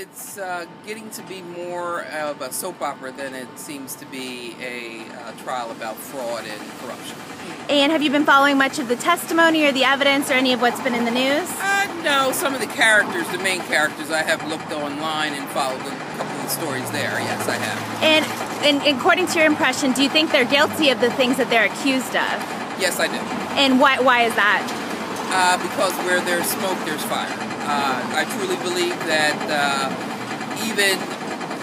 it's getting to be more of a soap opera than it seems to be a trial about fraud and corruption. And have you been following much of the testimony or the evidence or any of what's been in the news? No, some of the characters, the main characters, I have looked online and followed a couple of the stories there. Yes, I have. And according to your impression, do you think they're guilty of the things that they're accused of? Yes, I do. And why is that? Because where there's smoke, there's fire. I truly believe that even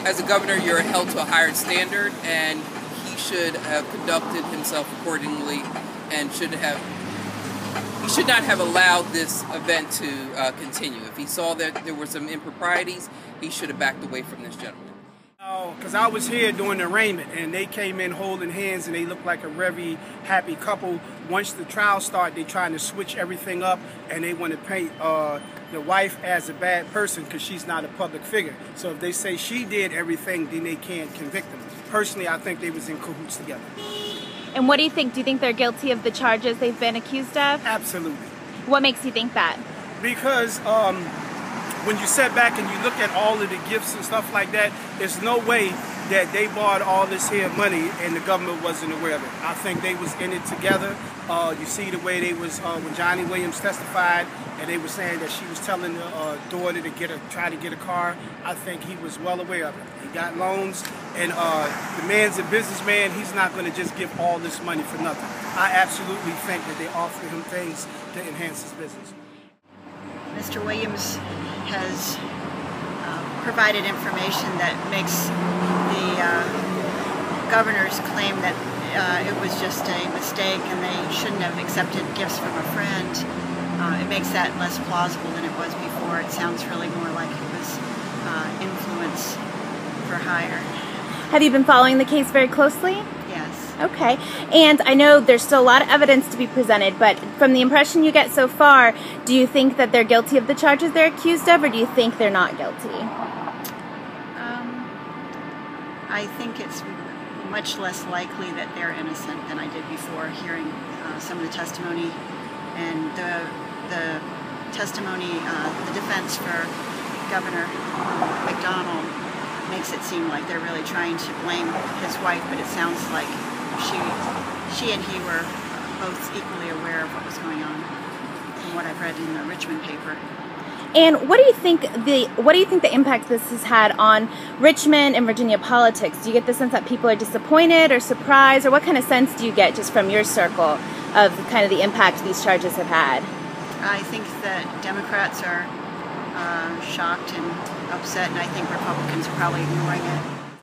as a governor, you're held to a higher standard, and he should have conducted himself accordingly, and he should not have allowed this event to continue. If he saw that there were some improprieties, he should have backed away from this gentleman. Oh, because I was here during the arraignment, and they came in holding hands, and they looked like a very happy couple. Once the trial started, they trying to switch everything up, and they want to paint the wife as a bad person because she's not a public figure. So if they say she did everything, then they can't convict them. Personally, I think they was in cahoots together. And what do you think? Do you think they're guilty of the charges they've been accused of? Absolutely. What makes you think that? Because when you sit back and you look at all of the gifts and stuff like that, there's no way that they borrowed all this here money and the government wasn't aware of it. I think they was in it together. You see the way they was when Johnny Williams testified, and they were saying that she was telling the daughter to try to get a car. I think he was well aware of it. He got loans, and the man's a businessman. He's not going to just give all this money for nothing. I absolutely think that they offered him things to enhance his business. Mr. Williams has provided information that makes the governor's claim that it was just a mistake and they shouldn't have accepted gifts from a friend. It makes that less plausible than it was before. It sounds really more like it was influence for hire. Have you been following the case very closely? Yes. Okay. And I know there's still a lot of evidence to be presented, but from the impression you get so far, do you think that they're guilty of the charges they're accused of, or do you think they're not guilty? I think it's much less likely that they're innocent than I did before hearing some of the testimony. And the testimony, the defense for Governor McDonnell makes it seem like they're really trying to blame his wife, but it sounds like she and he were both equally aware of what was going on from what I've read in the Richmond paper. And what do you think the impact this has had on Richmond and Virginia politics? Do you get the sense that people are disappointed or surprised, or what kind of sense do you get just from your circle of kind of the impact these charges have had? I think that Democrats are shocked and upset, and I think Republicans are probably ignoring it.